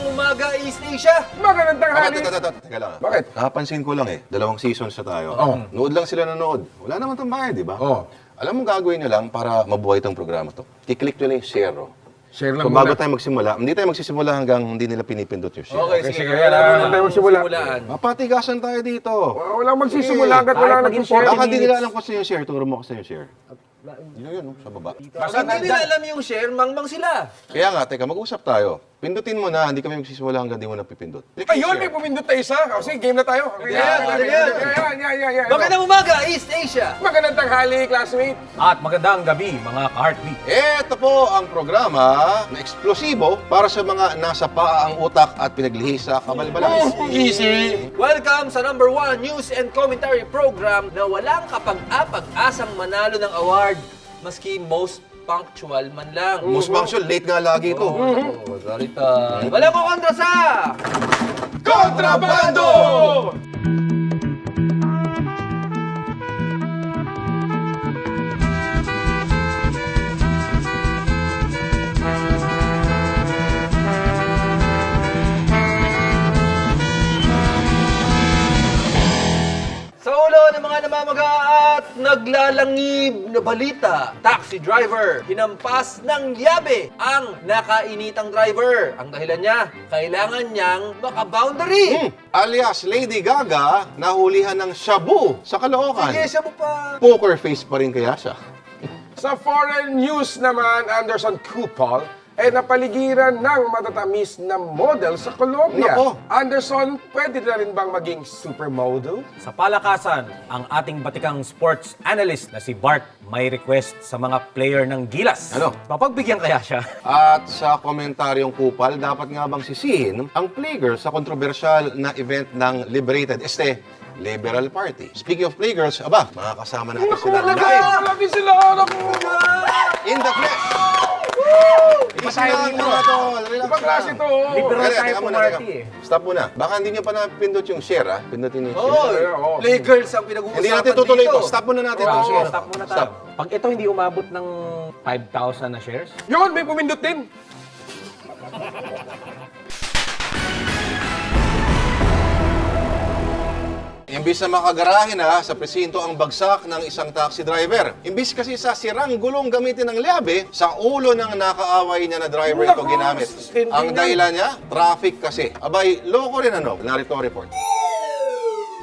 Magandang umaga, East Asia! Magandang tanghali! Teka lang. Bakit? Napansin ko lang dalawang seasons na tayo. Oo. Nood lang sila nanood. Wala naman itong bayad, di ba? Oo. Alam mo gagawin nyo lang para mabuhay itong programa to. I-click nyo lang yung share. Share lang So muna. bago tayo magsimula, hindi tayo magsisimula hanggang hindi nila pinipindot yung share. Okay, sige. sige. Kaya Kaya tayo magsimula. Mapatigasan tayo dito. Walang magsisimula hanggat wala nag-share. Baka di nila alam kung saan yung share. Turo mo kasi yung share. Yun, sa baba. Basta hindi nila alam yung share, mangmang sila. Kaya nga, teka, mag-usap tayo. Pindutin mo na, hindi kami magsisimula hanggang di mo na pipindot. Ayun, may pumindot tayo isa. Kasi game na tayo. Yan. Magandang umaga, East Asia! Magandang tanghali, classmate. At magandang gabi, mga ka-heartbeat. Ito po ang programa na eksplosibo para sa mga nasa paa ang utak at pinaglihi sa kabalbalas. Easy. Welcome sa #1 news and commentary program na walang kapag-apag-asang manalo ng award maski most punctual man lang. Most punctual, late nga lagi ito. Walang kukontra sa... Kontrabando! Sa ulo ng mga namamaga at naglalangib na balita, taxi driver hinampas ng yabe ang nakainitang driver. Ang dahilan niya, kailangan niyang maka-boundary. Alias, Lady Gaga, nahulihan ng shabu sa Caloocan. Sige, siya mo pa. Poker face pa rin kaya siya. Sa foreign news naman, Anderson Kupal ay napaligiran ng matatamis na model sa Colombia. Nako. Anderson, pwede na rin bang maging supermodel? Sa palakasan, ang ating batikang sports analyst na si Bart may request sa mga player ng Gilas. Ano? Papagbigyan kaya siya? At sa komentaryong kupal, dapat nga bang sisihin ang Playgirls sa kontrobersyal na event ng Liberated Liberal Party. Speaking of Playgirls, makakasama natin sila live Lagi sila! Naku! in the flesh. Easy lang mga tol. Relax Ibang klase lang. to. Liberal Teka, tayo teka muna, pumarty teka. eh. Stop muna. Baka hindi nyo pa napindot yung share, ha? Pindutin niyo yung Oh, share. Oo. Playgirls ang pinag-uusapan Hindi natin tutuloy dito. ito. Stop muna natin ito. Oo, Sige. Stop muna tayo. Stop. Pag ito hindi umabot ng 5,000 na shares, Yun, may pumindot din. Imbis na makagarahe na sa presinto ang bagsak ng isang taxi driver. Imbis kasi sa sirang gulong gamitin ng liabe, sa ulo ng nakaaway niya na driver ito Naku, ginamit. hindi Ang na. dahilan niya, traffic kasi. Abay, loko rin ano? Narito ang report.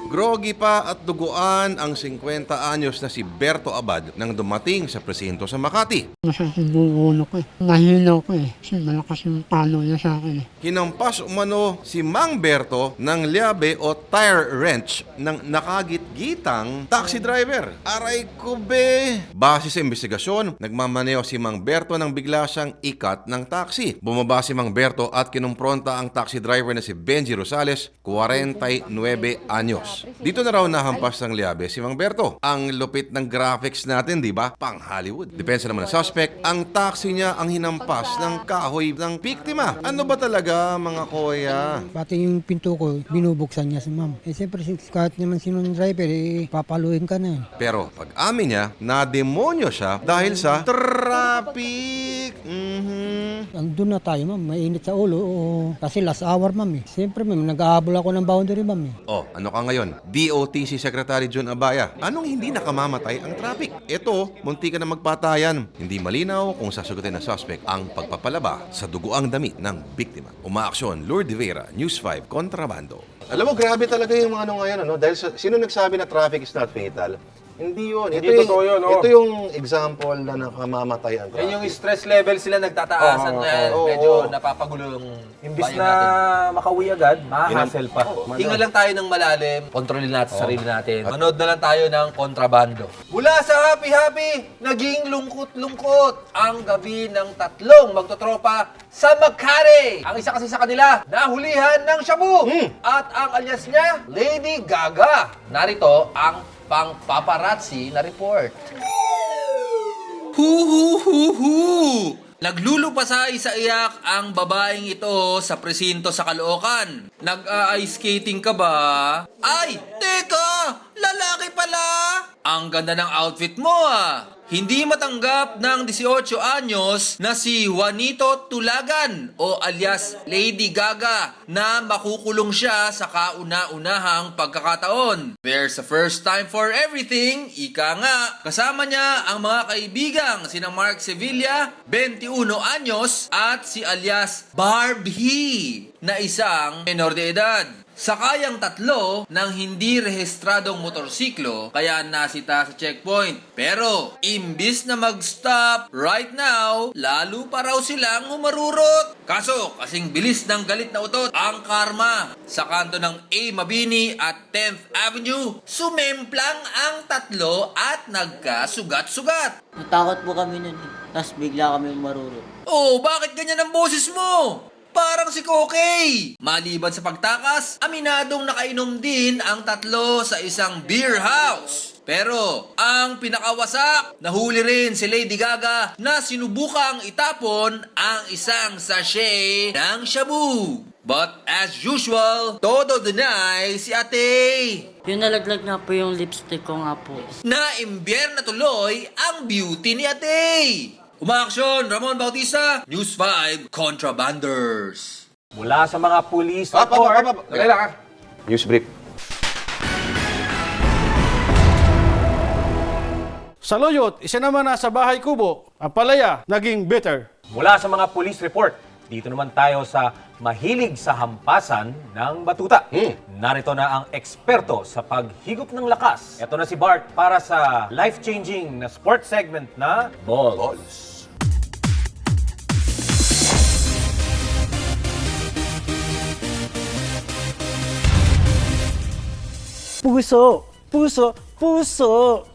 Groggy pa at duguan ang 50 anyos na si Berto Abad nang dumating sa presinto sa Makati. Nasasubukan ako eh. Nahilo ko eh. Kasi malakas yung palo niya sa akin eh. Hinampas umano si Mang Berto ng liabe o tire wrench ng nakagit-gitang taxi driver. Aray ko be! Base sa investigasyon, nagmamaneo si Mang Berto nang bigla siyang ikat ng taxi. Bumaba si Mang Berto at kinumpronta ang taxi driver na si Benji Rosales, 49 anyos. Dito na raw nahampas ng liabe si Mang Berto. Ang lupit ng graphics natin, di ba? Pang Hollywood. Depensa naman ng suspect, ang taxi niya ang hinampas ng kahoy ng biktima. Ano ba talaga mga kuya? Pati yung pinto ko, binubuksan niya si ma'am. Eh siyempre, kahit naman sino ng driver, eh, papaluin ka na eh. Pero pag amin niya, na-demonyo siya dahil sa traffic. Andun na tayo ma'am, mainit sa ulo. Kasi last hour ma'am eh. Siyempre ma'am, nag-aabol ako ng boundary ma'am eh. Oh, ano ka ngayon? DOTC Secretary John Abaya. Anong hindi nakamamatay ang traffic? Ito, munti ka na magpatayan. Hindi malinaw kung sasagutin ng suspect ang pagpapalaba sa duguang damit ng biktima. Umaaksyon, Lourdes Vera, News 5, Kontrabando. Alam mo, grabe talaga yung ano ngayon, ano? Dahil sino nagsabi na traffic is not fatal? Hindi yun. Hindi totoo yun, oh. Ito yung example na nakamamatay ang traffic. Yan yung stress level sila nagtataasan ngayon. Medyo napapagulo yung imbis bayan na natin. makauwi agad, mahahassle pa. Hinga lang tayo ng malalim, kontrolin natin sarili natin. Manood na lang tayo ng kontrabando. Mula sa happy-happy, naging lungkot-lungkot ang gabi ng tatlong magtotropa sa Makati. Ang isa kasi sa kanila, nahulihan ng shabu. At ang alias niya, Lady Gaga. Narito ang pang-paparazzi na report. Naglulupasay sa iyak ang babaeng ito sa presinto sa Caloocan. Nag-ice skating ka ba? Ay, teka! lalaki pala! Ang ganda ng outfit mo ah! Hindi matanggap ng 18 anyos na si Juanito Tulagan o alias Lady Gaga na makukulong siya sa kauna-unahang pagkakataon. There's a first time for everything, ika nga. Kasama niya ang mga kaibigang sina Mark Sevilla, 21 anyos at si alias Barbie na isang menor de edad. Sakayang tatlo ng hindi rehistradong motorsiklo kaya nasita sa checkpoint. Pero imbis na mag-stop right now, lalo pa raw silang humarurot. Kaso kasing bilis ng galit na utot ang karma. Sa kanto ng A. Mabini at 10th Avenue, sumemplang ang tatlo at nagkasugat-sugat. Natakot po kami nun eh. Tapos bigla kami marurot. Oh, bakit ganyan ang boses mo? Parang si Kokey. Maliban sa pagtakas, aminadong nakainom din ang tatlo sa isang beer house. Pero ang pinakawasak, nahuli rin si Lady Gaga na sinubukang itapon ang isang sachet ng shabu. But as usual, todo deny si ate. Yung nalaglag na po yung lipstick ko nga po. Na-imbier na tuloy ang beauty ni ate. Umaaksyon, Ramon Bautista, News 5, Contrabanders. Mula sa mga police report, Dali lang ha. News brief. Sa Loyot, isa naman na sa bahay kubo, ang palaya naging bitter. mula sa mga police report, dito naman tayo sa mahilig sa hampasan ng batuta. Narito na ang eksperto sa paghigop ng lakas. Ito na si Bart para sa life-changing na sports segment na Balls. Puso, puso, puso.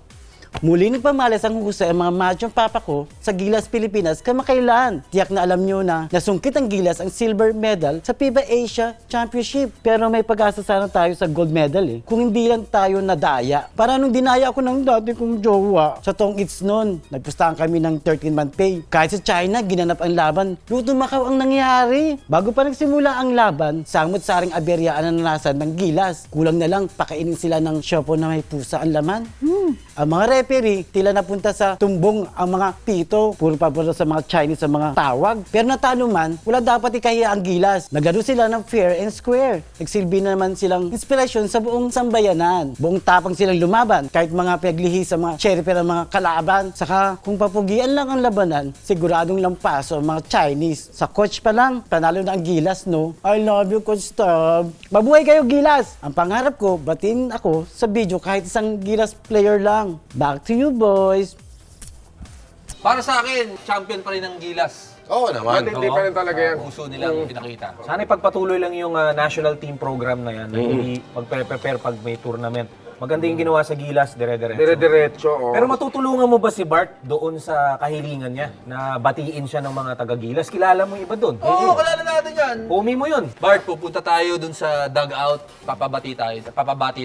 Muli nagpamalas ang husay ang mga madyong papa ko sa Gilas Pilipinas kamakailan. Tiyak na alam nyo na nasungkit ang Gilas ang silver medal sa FIBA Asia Championship. Pero may pag-asa sana tayo sa gold medal eh. Kung hindi lang tayo nadaya. Para nung dinaya ako ng dati kong jowa. Sa Tong Its noon, nagpustahan kami ng 13-month pay. Kahit sa China, ginanap ang laban. Luto Macau ang nangyari. Bago pa nagsimula ang laban, samot-saring aberya ang nananasan ng Gilas. Kulang na lang pakainin sila ng siopo na may pusa ang laman. Ang mga referee, tila napunta sa tumbong ang mga pito. Puro papunta sa mga Chinese sa mga tawag. Pero natalo man, wala dapat ikahiya ang Gilas. Naglaro sila ng fair and square. Nagsilbi naman silang inspirasyon sa buong sambayanan. Buong tapang silang lumaban. Kahit mga pinaglihi sa mga sheriff ng mga kalaban. Saka kung papugian lang ang labanan, siguradong lampaso ang mga Chinese. Sa coach pa lang, panalo na ang Gilas, no? I love you, Coach Tab. Mabuhay kayo, Gilas! Ang pangarap ko, batin ako sa video kahit isang Gilas player lang. Back to you, boys. Para sa akin, champion pa rin ng Gilas. Oo naman. Hindi pa rin talaga yan. Puso nilang pinakita. Sana ipagpatuloy lang yung national team program na yan. Hindi mag-prepare pag may tournament. Maganda yung ginawa sa Gilas, dire-diretso. Dire-diretso, oh. Pero matutulungan mo ba si Bart doon sa kahilingan niya na batiin siya ng mga taga-Gilas? Kilala mo yung iba doon? Oo, kalala natin yan. Homie mo yun. Bart, pupunta tayo dun sa dugout. Papabati tayo. Papabati.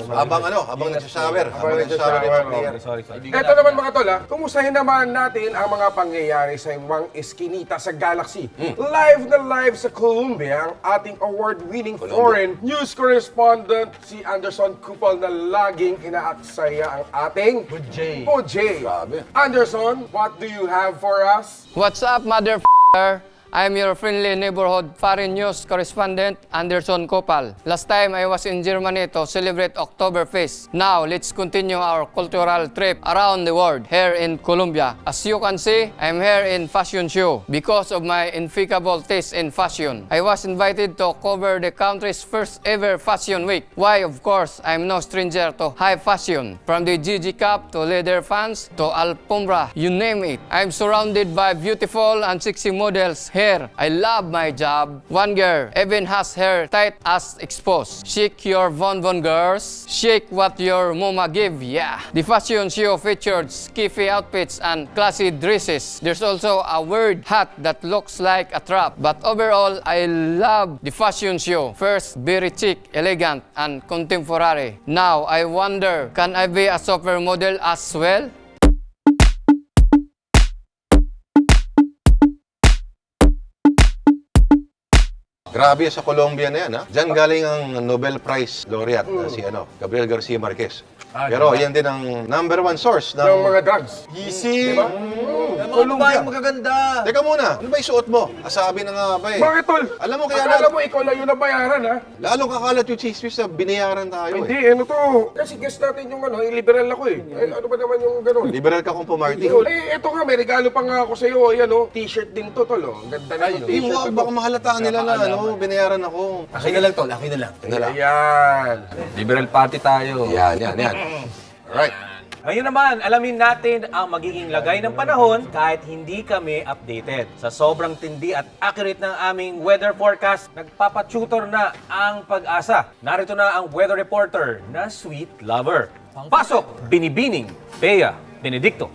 Habang nagsashower. Habang nagsashower yung mga player. Sorry. Ito naman mga tol, kumustahin naman natin ang mga pangyayari sa Mang Eskinita sa Galaxy. Live na live sa Colombia ang ating award-winning foreign news correspondent si Anderson Cupal na laging inaaksaya ang ating Pujay. Grabe. Anderson, what do you have for us? What's up, motherfucker? I'm your friendly neighborhood foreign news correspondent, Anderson Kopal. Last time I was in Germany to celebrate Oktoberfest. Now, let's continue our cultural trip around the world here in Colombia. As you can see, I'm here in fashion show because of my impeccable taste in fashion. I was invited to cover the country's first ever fashion week. Why, of course, I'm no stranger to high fashion. From the GG Cup to leather fans to Alfombra, you name it. I'm surrounded by beautiful and sexy models here. I love my job. One girl even has her tight ass exposed. Shake your Von girls. Shake what your mama give, yeah. The fashion show featured skiffy outfits and classy dresses. There's also a weird hat that looks like a trap. But overall, I love the fashion show. First, very chic, elegant, and contemporary. Now, I wonder, can I be a supermodel as well? Grabe sa Colombia na yan, ha? Diyan galing ang Nobel Prize laureate na si Gabriel Garcia Marquez. Pero yan din ang number one source ng... Ng mga drugs. Easy! Diba? Mga babaeng magaganda. Teka muna, ano ba isuot mo? Asabi na nga ba eh. Bakit, tol? Alam mo kaya Akala mo ikaw lang yung nabayaran, ha? Lalong kakalat yung chismis na binayaran tayo Hindi, eh. ano to? Kasi guess natin yung liberal ako eh. Ano ba naman yung gano'n? Liberal ka kung pumarty. Eto nga, may regalo pa nga ako sa'yo. Ayan, t-shirt din to, tol. Ang ganda na yung Hindi t-shirt. mo, baka mahalataan nila na binayaran ako. Akin na lang, tol. Akin na lang. Ayan. Liberal party tayo. Yan. Alright. Ngayon naman, alamin natin ang magiging lagay ng panahon kahit hindi kami updated. Sa sobrang tindi at accurate ng aming weather forecast, nagpapatutor na ang pag-asa. Narito na ang weather reporter na sweet lover. Pasok, Binibining, Bea, Benedicto.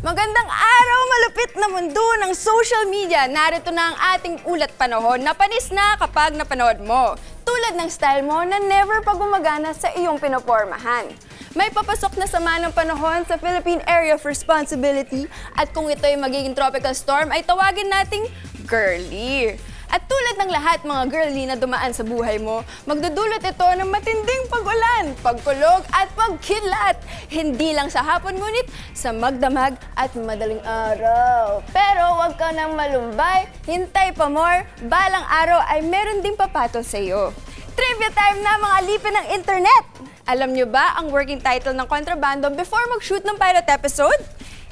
Magandang araw, malupit na mundo ng social media. Narito na ang ating ulat panahon na panis na kapag napanood mo. Tulad ng style mo na never pa gumagana sa iyong pinopormahan. May papasok na sama ng panahon sa Philippine Area of Responsibility at kung ito ay magiging tropical storm ay tawagin nating girly. At tulad ng lahat mga girly na dumaan sa buhay mo, magdudulot ito ng matinding pag-ulan, pagkulog at pagkidlat. Hindi lang sa hapon ngunit sa magdamag at madaling araw. Pero huwag ka nang malumbay, hintay pa more, balang araw ay meron ding papatol sa iyo. Trivia time na mga lipin ng internet! Alam nyo ba ang working title ng Kontrabando before mag-shoot ng pilot episode?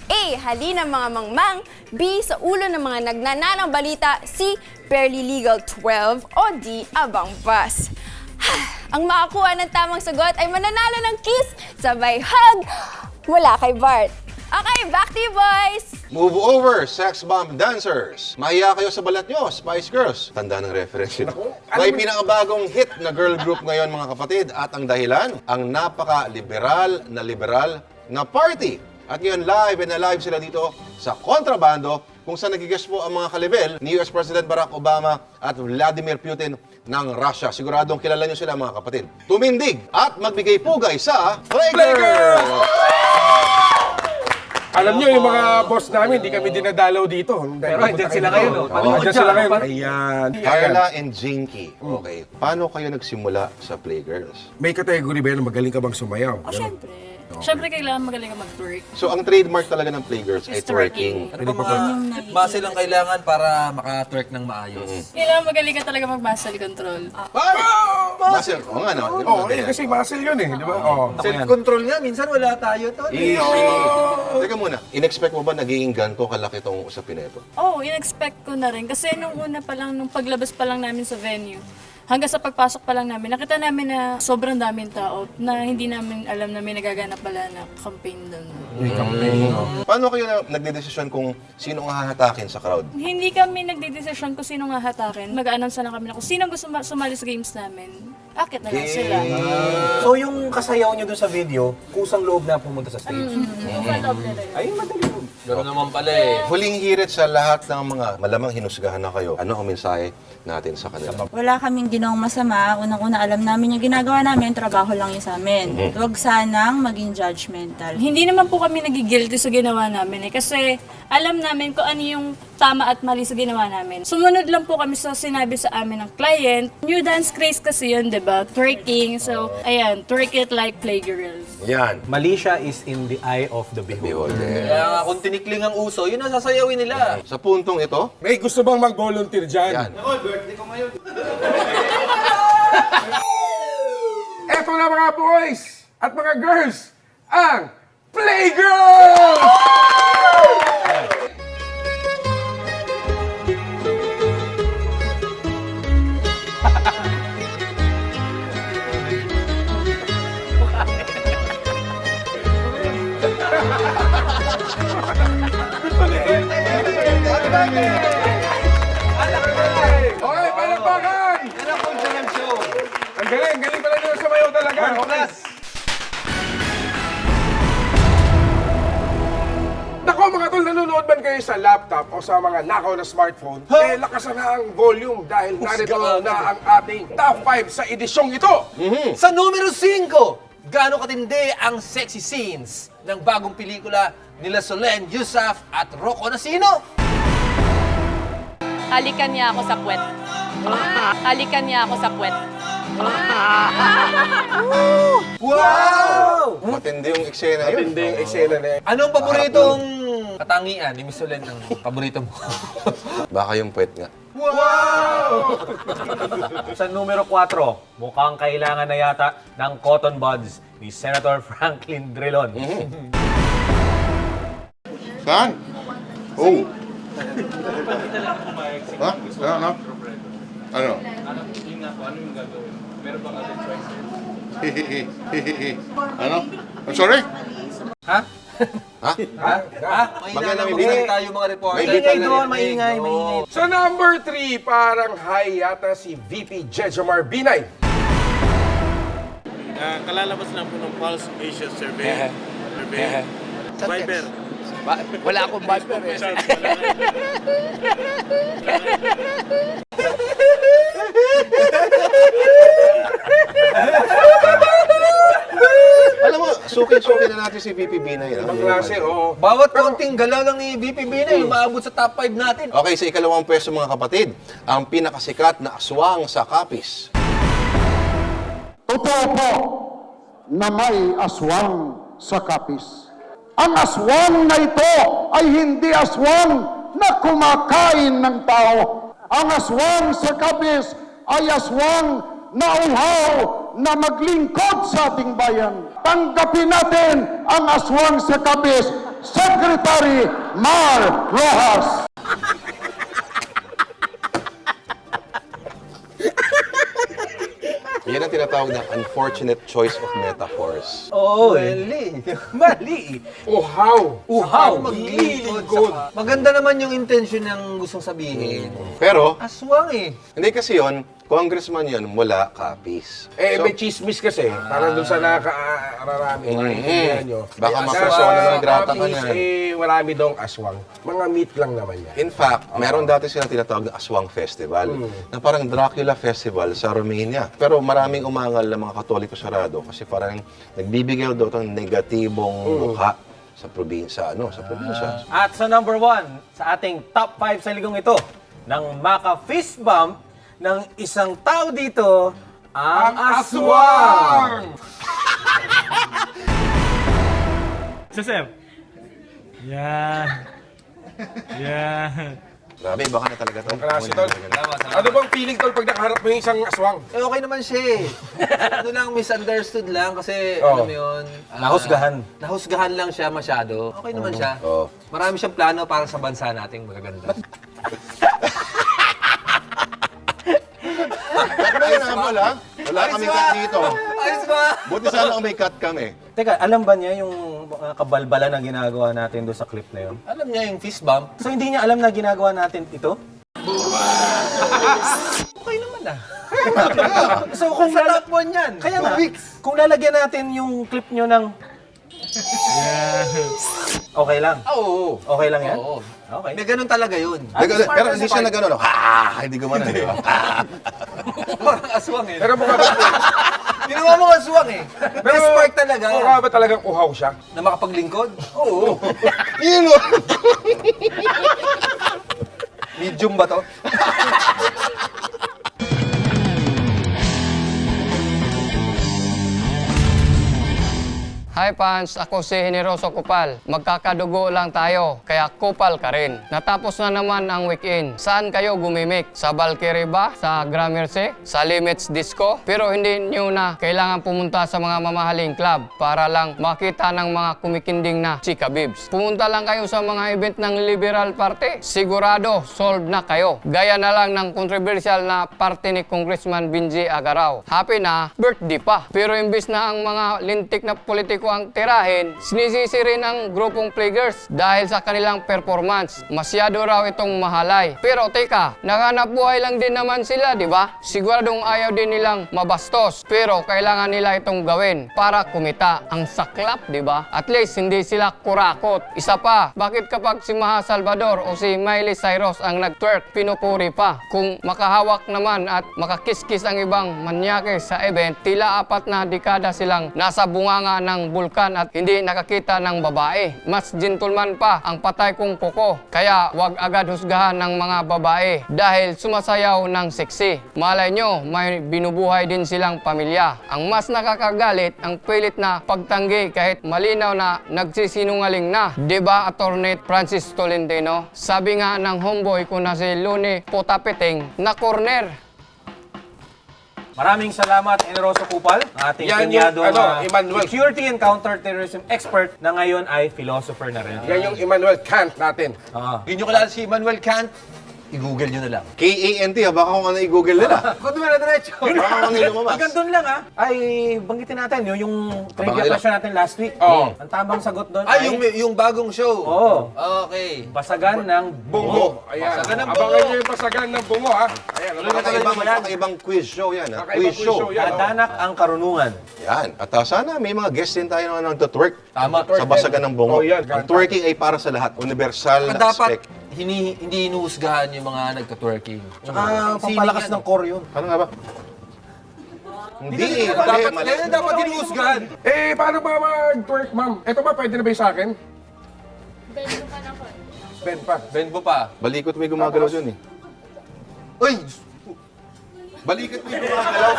A. Halina mga mangmang. B. Sa ulo ng mga nagnananang balita. C. Barely Legal 12. O D. Abang Bus. Ang makakuha ng tamang sagot ay mananalo ng kiss, sabay hug, mula kay Bart. Okay, back to you boys! Move over, sex bomb dancers. Mahiya kayo sa balat nyo, Spice Girls. Tanda ng reference yun. May pinakabagong hit na girl group ngayon mga kapatid at ang dahilan, ang napaka-liberal na party. At ngayon live and alive sila dito sa Kontrabando kung saan nagigest po ang mga kalibel ni US President Barack Obama at Vladimir Putin ng Russia. Siguradong kilala nyo sila mga kapatid. Tumindig at magbigay pugay sa Playgirl! Alam nyo, yung mga boss namin, hindi kami dinadalaw dito. Pero andyan sila ngayon, no? Andyan sila ngayon. Ayan. Carla and Jinky. Okay. Paano kayo nagsimula sa Playgirls? May category ba yan? Magaling ka bang sumayaw? Siyempre. Siyempre kailangan magaling ka mag-twerk. So, ang trademark talaga ng Playgirls ay twerking. Ano ba mga base lang kailangan para maka-twerk ng maayos? Kailangan magaling ka talaga mag-muscle control. Muscle. Oo nga, no? Oo, kasi muscle yun eh. Di ba? Oo. Self-control nga, minsan wala tayo to. Easy. Teka muna, in-expect mo ba nagiging ganito kalaki tong usapin na ito? Oo, in-expect ko na rin. Kasi nung una pa lang, nung paglabas pa lang namin sa venue, hanggang sa pagpasok pa lang namin, nakita namin na sobrang daming tao na hindi namin alam na may nagaganap pala na campaign doon. Paano kayo nagdedesisyon kung sino ang hahatakin sa crowd? Hindi kami nagdedesisyon kung sino nga hatakin. Mag-announce na lang kami na kung sino gusto sumali sa games namin. Akit na lang sila. So yung kasayaw nyo dun sa video, kusang loob na pumunta sa stage. Ay, madali po. Gano'n naman pala eh. Huling hirit sa lahat ng mga malamang hinusgahan na kayo. Ano ang mensahe natin sa kanila? Wala kaming ginawang masama. Unang-una alam namin yung ginagawa namin, trabaho lang yun sa amin. Huwag sanang maging judgmental. Hindi naman po kami nagigilty sa ginawa namin eh. Kasi alam namin kung ano yung tama at mali sa ginawa namin. Sumunod lang po kami sa sinabi sa amin ng client. New dance craze kasi yun, di ba? Twerking. So, ayan, twerk it like Playgirls. Yan. Mali siya is in the eye of the beholder. Kaya nga kung tinikling ang uso, yun ang sasayawin nila. Sa puntong ito, May gusto bang mag-volunteer dyan? yan. Eto na mga boys at mga girls, ang Playgirls! Okay, palakpakan! Ang galing pala nyo sumayaw talaga. Okay. Nako mga tol, nanonood man kayo sa laptop o sa mga nakaw na smartphone, lakasan na ang volume dahil narito na ang ating top 5 sa edisyong ito. Sa numero 5, gaano katindi ang sexy scenes ng bagong pelikula nila Solen Yusaf at Rocco Nacino? Halikan niya ako sa puwet. Halikan niya ako sa puwet. Wow! Matindi yung eksena yun. Hindi yung eksena na yun. Anong paboritong katangian ni Miss Solen ang paborito mo? Baka yung puwet nga. Sa numero 4, mukhang kailangan na yata ng cotton buds ni Senator Franklin Drilon. Saan? Oh. Ha? Ano? Ano? Ano? I'm sorry? Ha? Ha? Ha? Maganda, may Maingay bigay. tayo mga reporter. Maingay doon, maingay. Sa number 3, parang high yata si VP Jejomar Binay. Kalalabas lang po ng Pulse Asia Survey. Viber. Wala akong Viber eh. Alam mo, suki-suki na natin si VP Binay. Ibang klase, oo. Bawat kaunting galaw lang ni VP Binay, umaabot sa top 5 natin. Okay, sa ikalawang pwesto mga kapatid, ang pinakasikat na aswang sa Capiz. Totoo po na may aswang sa Capiz. Ang aswang na ito ay hindi aswang na kumakain ng tao. Ang aswang sa Capiz ay aswang na uhaw na maglingkod sa ating bayan. Tanggapin natin ang aswang sa Capiz, Secretary Mar Rojas. Yan ang tinatawag na unfortunate choice of metaphors. Oo, Mali. mali. Uhaw. Uhaw. Maglilingkod. Maganda naman yung intention ng gustong sabihin. Pero, Aswang eh. hindi kasi yun, congressman yun mula Capiz. May chismis kasi. Parang dun sa nakakaararami. Kaibigan nyo. Baka Sa mapersona ng grata ka Capiz, niyan. marami dong aswang. Mga meat lang naman yan. In fact, meron dati silang tinatawag na Aswang Festival, na parang Dracula Festival sa Romania. Pero maraming umangal na mga Katoliko sarado kasi parang nagbibigay daw ng negatibong mukha sa probinsya, sa probinsya. At sa number 1, sa ating top 5 sa ligong ito, ng maka-fist bump ng isang tao dito, ang aswang! Sir. Yan. Yan. Grabe, baka na talaga to. Klase, tol. Ano bang feeling, tol, pag nakaharap mo yung isang aswang? Eh, okay naman siya eh. Ano lang, misunderstood lang kasi, alam mo yun. Nahusgahan. Nahusgahan lang siya masyado. Okay naman siya. Oo. Marami siyang plano para sa bansa nating magaganda. Ayun nga pala, wala kaming cut dito. Ayos ba? Buti sana kung may cut kami. Teka, alam ba niya yung mga kabalbalan na ginagawa natin doon sa clip na yun? Alam niya yung fist bump. So hindi niya alam na ginagawa natin ito? Okay naman ah. So kung Sa top 1 yan. Kaya nga, kung lalagyan natin yung clip nyo ng... Okay lang? Oo. Okay lang yan? Oo. Okay. May ganun talaga yun. Pero hindi siya nag-ano, hindi gumana, di ba? Parang aswang eh. Pero mukha ba, Ginawa mo aswang eh. May spark talaga. mukha ba talagang uhaw siya? Na makapaglingkod? Oo. Yun, Medium ba to? Hi fans, ako si Generoso Kupal. Magkakadugo lang tayo, kaya kupal ka rin. Natapos na naman ang weekend. Saan kayo gumimik? Sa Valkyrie ba? Sa Gramercy? Sa Limits Disco? Pero hindi nyo na kailangan pumunta sa mga mamahaling club para lang makita ng mga kumikinding na chika bibs. Pumunta lang kayo sa mga event ng Liberal Party. Sigurado, solve na kayo. Gaya na lang ng controversial na party ni Congressman Benji Agaraw. Happy na, birthday pa. Pero imbis na ang mga lintik na politiko ang tira, tirahin, sinisisi rin ang grupong Plaguers dahil sa kanilang performance. Masyado raw itong mahalay. Pero teka, naghanap buhay lang din naman sila, di ba? Siguradong ayaw din nilang mabastos, pero kailangan nila itong gawin para kumita. Ang saklap, di ba? At least hindi sila kurakot. Isa pa, bakit kapag si Maha Salvador o si Miley Cyrus ang nag-twerk, pinupuri pa? Kung makahawak naman at makakiskis ang ibang manyake sa event, tila 4 na dekada silang nasa bunganga ng bulkan at hindi nakakita ng babae. Mas gentleman pa ang patay kong kuko. Kaya wag agad husgahan ng mga babae dahil sumasayaw ng sexy. Malay nyo, may binubuhay din silang pamilya. Ang mas nakakagalit, ang pilit na pagtanggi kahit malinaw na nagsisinungaling na. Diba, Attorney Francis Tolentino? Sabi nga ng homeboy ko na si Luni Potapeting na corner. Maraming salamat, Enroso Kupal, ating Yan yung, pinyadong Emmanuel. security and counterterrorism expert na ngayon ay philosopher na rin. Yan yung Immanuel Kant natin. Hindi nyo kilala si Immanuel Kant? I-google nyo na lang. K-A-N-T, baka kung ano i-google nila. Ba't mo na diretso? Baka kung ano yung lumabas. Hanggang doon lang ay banggitin natin yung trivia nila. question natin last week. Oo. Ang tamang sagot doon Ay, yung bagong show. Oo. Okay. Basagan ng Bungo. Ayan. Pasagan ng Abangan bungo. nyo yung pasagan ng bungo, ha? Ayan. Kakaibang quiz show yan. Ha? Kakaibang Quiz show. yan, oh. Dadanak ang karunungan. Yan. At sana may mga guest din tayo na nagtutwerk. Tama. Sa basagan ng bungo. Oh, yan. Ang twerking ay para sa lahat. Universal na Dapat aspect. hindi inuhusgahan yung mga nagka-twerking. Tsaka pampalakas ng core yun. Ano nga ba? Hindi. Dapat inuhusgahan. Eh, paano ba mag-twerk, ma'am? Ito ba, pwede na ba yung sa akin? Ben pa. Ben mo pa. Balikot may gumagalaw dyan eh. Uy! Balikot may gumagalaw.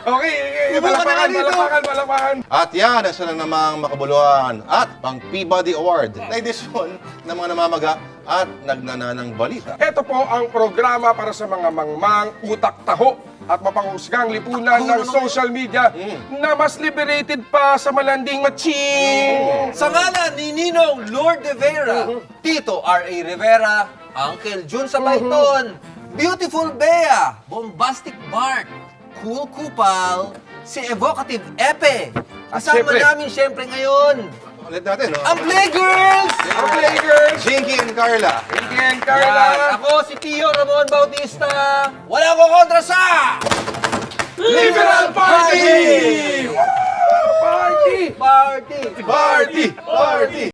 Okay, palakpakan. At yan, nasa na namang makabuluhan at pang Peabody Award na edisyon ng mga namamaga at nagnananang balita. Ito po ang programa para sa mga mangmang, utak taho at mapanghusgang lipunan ng social media na mas liberated pa sa malanding matching. Sa ngalan ni Ninong Lord de Vera, Tito R.A. Rivera, Uncle Jun Sabayton, Beautiful Bea, Bombastic Bart, Cool Kupal, si Evocative Epe. Kasama syempre. namin syempre ngayon, Ulit natin, no? ang Playgirls! Ang Plaguers! Jinky and Carla. Pinky and Yan, Carla! ako si Tio Ramon Bautista. Wala ko kontra sa Liberal Party! Party! Party! Party! Party!